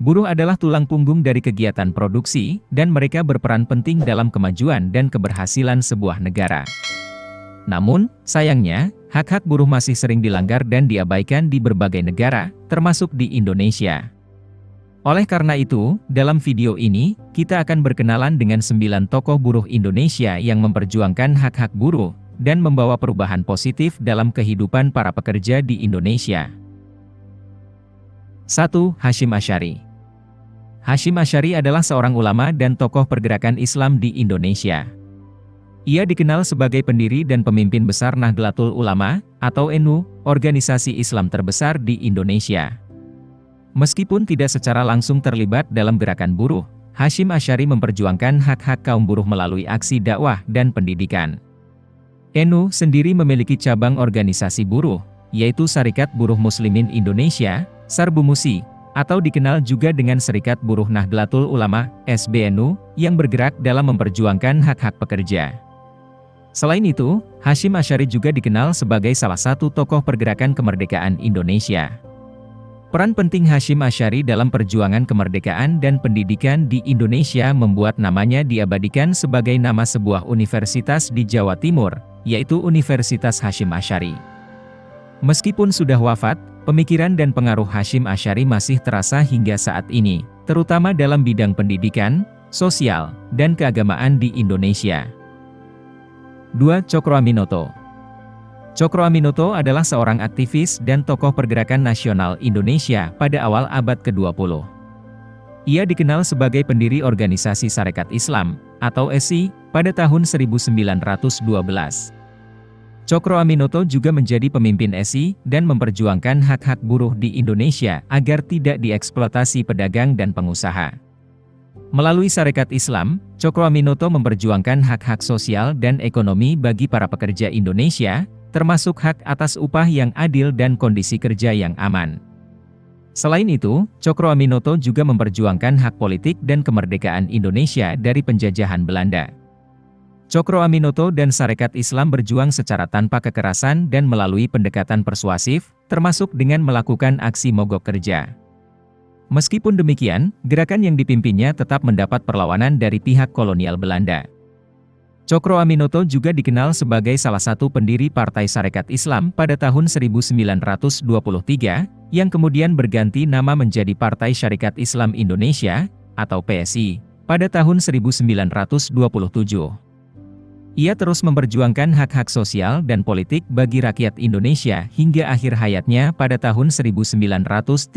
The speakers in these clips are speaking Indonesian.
Buruh adalah tulang punggung dari kegiatan produksi, dan mereka berperan penting dalam kemajuan dan keberhasilan sebuah negara. Namun, sayangnya, hak-hak buruh masih sering dilanggar dan diabaikan di berbagai negara, termasuk di Indonesia. Oleh karena itu, dalam video ini, kita akan berkenalan dengan 9 tokoh buruh Indonesia yang memperjuangkan hak-hak buruh, dan membawa perubahan positif dalam kehidupan para pekerja di Indonesia. 1. Hasyim Asy'ari. Hasyim Asy'ari adalah seorang ulama dan tokoh pergerakan Islam di Indonesia. Ia dikenal sebagai pendiri dan pemimpin besar Nahdlatul Ulama, atau NU, organisasi Islam terbesar di Indonesia. Meskipun tidak secara langsung terlibat dalam gerakan buruh, Hasyim Asy'ari memperjuangkan hak-hak kaum buruh melalui aksi dakwah dan pendidikan. NU sendiri memiliki cabang organisasi buruh, yaitu Serikat Buruh Muslimin Indonesia, SARBUMUSI, atau dikenal juga dengan Serikat Buruh Nahdlatul Ulama, SBNU, yang bergerak dalam memperjuangkan hak-hak pekerja. Selain itu, Hasyim Asy'ari juga dikenal sebagai salah satu tokoh pergerakan kemerdekaan Indonesia. Peran penting Hasyim Asy'ari dalam perjuangan kemerdekaan dan pendidikan di Indonesia membuat namanya diabadikan sebagai nama sebuah universitas di Jawa Timur, yaitu Universitas Hasyim Asy'ari. Meskipun sudah wafat, pemikiran dan pengaruh Hasyim Asy'ari masih terasa hingga saat ini, terutama dalam bidang pendidikan, sosial, dan keagamaan di Indonesia. 2. Cokro Aminoto. Cokro Aminoto adalah seorang aktivis dan tokoh pergerakan nasional Indonesia pada awal abad ke-20. Ia dikenal sebagai pendiri organisasi Sarekat Islam, atau SI, pada tahun 1912. Cokro Aminoto juga menjadi pemimpin SI dan memperjuangkan hak-hak buruh di Indonesia agar tidak dieksploitasi pedagang dan pengusaha. Melalui Sarekat Islam, Cokro Aminoto memperjuangkan hak-hak sosial dan ekonomi bagi para pekerja Indonesia, termasuk hak atas upah yang adil dan kondisi kerja yang aman. Selain itu, Cokro Aminoto juga memperjuangkan hak politik dan kemerdekaan Indonesia dari penjajahan Belanda. Cokro Aminoto dan Sarekat Islam berjuang secara tanpa kekerasan dan melalui pendekatan persuasif, termasuk dengan melakukan aksi mogok kerja. Meskipun demikian, gerakan yang dipimpinnya tetap mendapat perlawanan dari pihak kolonial Belanda. Cokro Aminoto juga dikenal sebagai salah satu pendiri Partai Sarekat Islam pada tahun 1923, yang kemudian berganti nama menjadi Partai Syarikat Islam Indonesia, atau PSI, pada tahun 1927. Ia terus memperjuangkan hak-hak sosial dan politik bagi rakyat Indonesia hingga akhir hayatnya pada tahun 1934.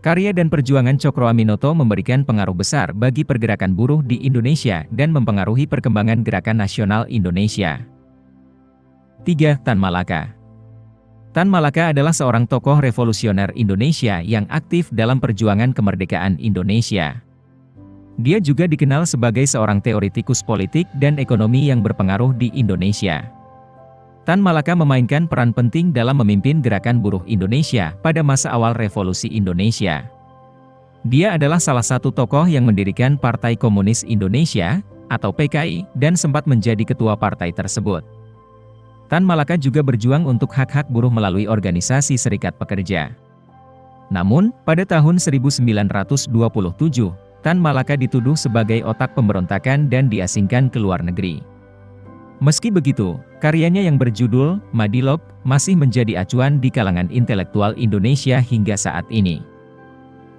Karya dan perjuangan Cokro Aminoto memberikan pengaruh besar bagi pergerakan buruh di Indonesia dan mempengaruhi perkembangan gerakan nasional Indonesia. 3. Tan Malaka. Tan Malaka adalah seorang tokoh revolusioner Indonesia yang aktif dalam perjuangan kemerdekaan Indonesia. Dia juga dikenal sebagai seorang teoretikus politik dan ekonomi yang berpengaruh di Indonesia. Tan Malaka memainkan peran penting dalam memimpin gerakan buruh Indonesia pada masa awal Revolusi Indonesia. Dia adalah salah satu tokoh yang mendirikan Partai Komunis Indonesia, atau PKI, dan sempat menjadi ketua partai tersebut. Tan Malaka juga berjuang untuk hak-hak buruh melalui organisasi Serikat Pekerja. Namun, pada tahun 1927, Tan Malaka dituduh sebagai otak pemberontakan dan diasingkan ke luar negeri. Meski begitu, karyanya yang berjudul Madilog masih menjadi acuan di kalangan intelektual Indonesia hingga saat ini.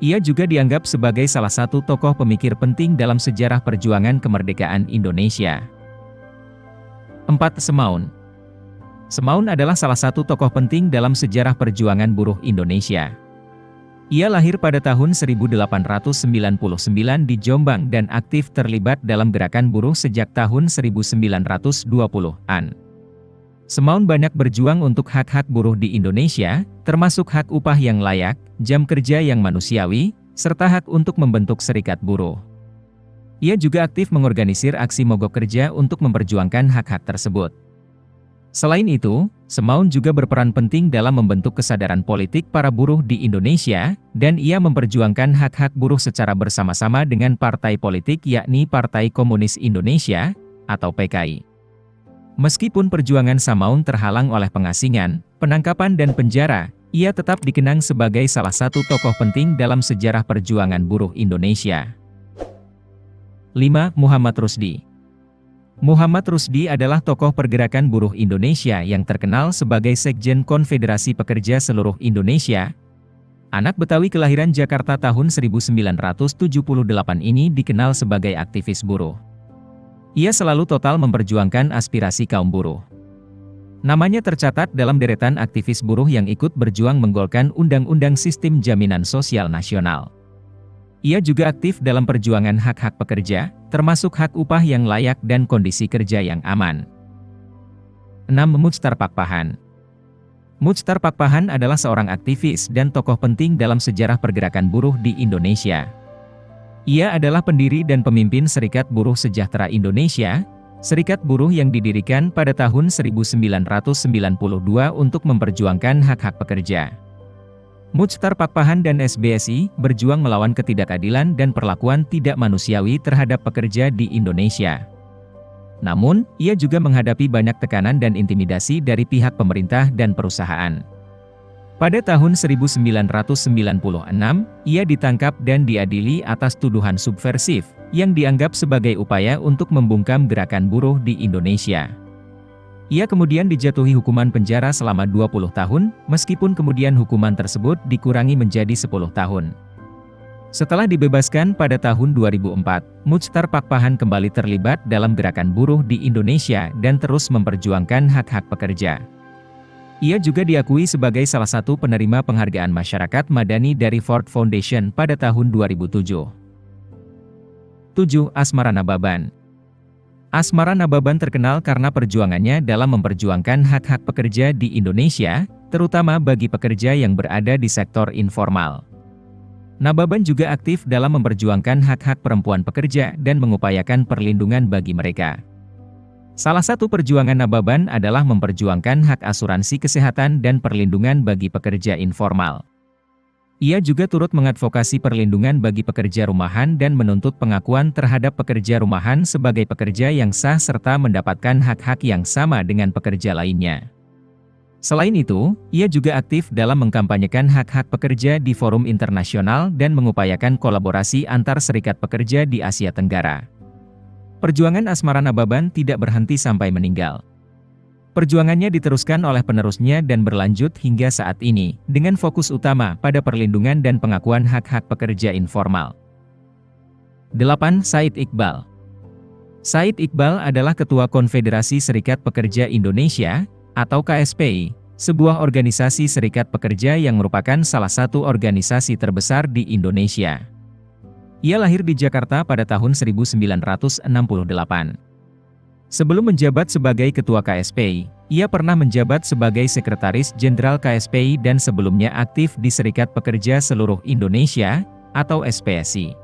Ia juga dianggap sebagai salah satu tokoh pemikir penting dalam sejarah perjuangan kemerdekaan Indonesia. 4. Semaun. Semaun adalah salah satu tokoh penting dalam sejarah perjuangan buruh Indonesia. Ia lahir pada tahun 1899 di Jombang dan aktif terlibat dalam gerakan buruh sejak tahun 1920-an. Semaun banyak berjuang untuk hak-hak buruh di Indonesia, termasuk hak upah yang layak, jam kerja yang manusiawi, serta hak untuk membentuk serikat buruh. Ia juga aktif mengorganisir aksi mogok kerja untuk memperjuangkan hak-hak tersebut. Selain itu, Semaun juga berperan penting dalam membentuk kesadaran politik para buruh di Indonesia, dan ia memperjuangkan hak-hak buruh secara bersama-sama dengan partai politik yakni Partai Komunis Indonesia, atau PKI. Meskipun perjuangan Semaun terhalang oleh pengasingan, penangkapan dan penjara, Ia tetap dikenang sebagai salah satu tokoh penting dalam sejarah perjuangan buruh Indonesia. 5. Muhammad Rusdi. Muhammad Rusdi adalah tokoh pergerakan buruh Indonesia yang terkenal sebagai Sekjen Konfederasi Pekerja Seluruh Indonesia. Anak Betawi kelahiran Jakarta tahun 1978 ini dikenal sebagai aktivis buruh. Ia selalu total memperjuangkan aspirasi kaum buruh. Namanya tercatat dalam deretan aktivis buruh yang ikut berjuang menggolkan Undang-Undang Sistem Jaminan Sosial Nasional. Ia juga aktif dalam perjuangan hak-hak pekerja, termasuk hak upah yang layak dan kondisi kerja yang aman. 6. Muchtar Pakpahan. Muchtar Pakpahan adalah seorang aktivis dan tokoh penting dalam sejarah pergerakan buruh di Indonesia. Ia adalah pendiri dan pemimpin Serikat Buruh Sejahtera Indonesia, serikat buruh yang didirikan pada tahun 1992 untuk memperjuangkan hak-hak pekerja. Muchtar Pakpahan dan SBSI berjuang melawan ketidakadilan dan perlakuan tidak manusiawi terhadap pekerja di Indonesia. Namun, ia juga menghadapi banyak tekanan dan intimidasi dari pihak pemerintah dan perusahaan. Pada tahun 1996, ia ditangkap dan diadili atas tuduhan subversif, yang dianggap sebagai upaya untuk membungkam gerakan buruh di Indonesia. Ia kemudian dijatuhi hukuman penjara selama 20 tahun, meskipun kemudian hukuman tersebut dikurangi menjadi 10 tahun. Setelah dibebaskan pada tahun 2004, Muchtar Pakpahan kembali terlibat dalam gerakan buruh di Indonesia dan terus memperjuangkan hak-hak pekerja. Ia juga diakui sebagai salah satu penerima penghargaan masyarakat madani dari Ford Foundation pada tahun 2007. 7. Asmara Nababan. Asmara Nababan terkenal karena perjuangannya dalam memperjuangkan hak-hak pekerja di Indonesia, terutama bagi pekerja yang berada di sektor informal. Nababan juga aktif dalam memperjuangkan hak-hak perempuan pekerja dan mengupayakan perlindungan bagi mereka. Salah satu perjuangan Nababan adalah memperjuangkan hak asuransi kesehatan dan perlindungan bagi pekerja informal. Ia juga turut mengadvokasi perlindungan bagi pekerja rumahan dan menuntut pengakuan terhadap pekerja rumahan sebagai pekerja yang sah serta mendapatkan hak-hak yang sama dengan pekerja lainnya. Selain itu, ia juga aktif dalam mengkampanyekan hak-hak pekerja di forum internasional dan mengupayakan kolaborasi antar serikat pekerja di Asia Tenggara. Perjuangan Asmara Nababan tidak berhenti sampai meninggal. Perjuangannya diteruskan oleh penerusnya dan berlanjut hingga saat ini, dengan fokus utama pada perlindungan dan pengakuan hak-hak pekerja informal. 8. Said Iqbal. Said Iqbal adalah Ketua Konfederasi Serikat Pekerja Indonesia, atau KSPI, sebuah organisasi serikat pekerja yang merupakan salah satu organisasi terbesar di Indonesia. Ia lahir di Jakarta pada tahun 1968. Sebelum menjabat sebagai Ketua KSPI, ia pernah menjabat sebagai Sekretaris Jenderal KSPI dan sebelumnya aktif di Serikat Pekerja Seluruh Indonesia, atau SPSI.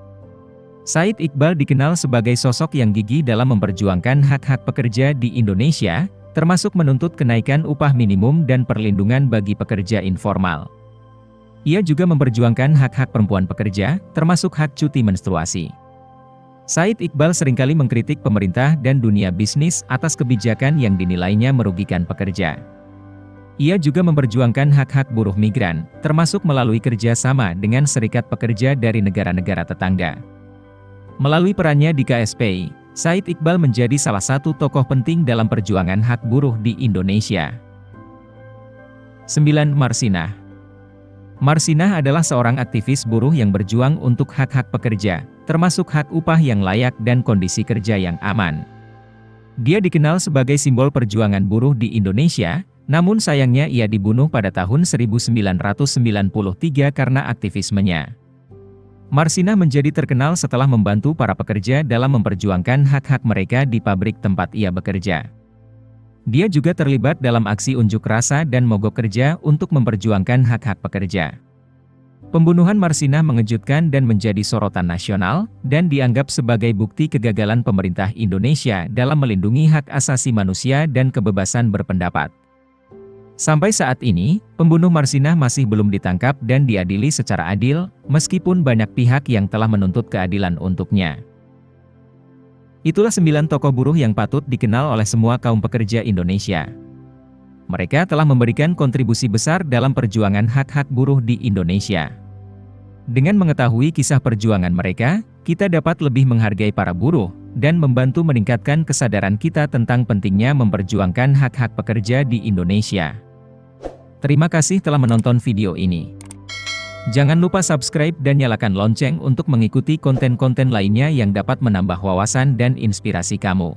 Said Iqbal dikenal sebagai sosok yang gigih dalam memperjuangkan hak-hak pekerja di Indonesia, termasuk menuntut kenaikan upah minimum dan perlindungan bagi pekerja informal. Ia juga memperjuangkan hak-hak perempuan pekerja, termasuk hak cuti menstruasi. Said Iqbal seringkali mengkritik pemerintah dan dunia bisnis atas kebijakan yang dinilainya merugikan pekerja. Ia juga memperjuangkan hak-hak buruh migran, termasuk melalui kerjasama dengan serikat pekerja dari negara-negara tetangga. Melalui perannya di KSPI, Said Iqbal menjadi salah satu tokoh penting dalam perjuangan hak buruh di Indonesia. 9. Marsinah. Marsinah adalah seorang aktivis buruh yang berjuang untuk hak-hak pekerja, termasuk hak upah yang layak dan kondisi kerja yang aman. Dia dikenal sebagai simbol perjuangan buruh di Indonesia, namun sayangnya ia dibunuh pada tahun 1993 karena aktivismenya. Marsinah menjadi terkenal setelah membantu para pekerja dalam memperjuangkan hak-hak mereka di pabrik tempat ia bekerja. Dia juga terlibat dalam aksi unjuk rasa dan mogok kerja untuk memperjuangkan hak-hak pekerja. Pembunuhan Marsinah mengejutkan dan menjadi sorotan nasional, dan dianggap sebagai bukti kegagalan pemerintah Indonesia dalam melindungi hak asasi manusia dan kebebasan berpendapat. Sampai saat ini, pembunuh Marsinah masih belum ditangkap dan diadili secara adil, meskipun banyak pihak yang telah menuntut keadilan untuknya. Itulah 9 tokoh buruh yang patut dikenal oleh semua kaum pekerja Indonesia. Mereka telah memberikan kontribusi besar dalam perjuangan hak-hak buruh di Indonesia. Dengan mengetahui kisah perjuangan mereka, kita dapat lebih menghargai para buruh, dan membantu meningkatkan kesadaran kita tentang pentingnya memperjuangkan hak-hak pekerja di Indonesia. Terima kasih telah menonton video ini. Jangan lupa subscribe dan nyalakan lonceng untuk mengikuti konten-konten lainnya yang dapat menambah wawasan dan inspirasi kamu.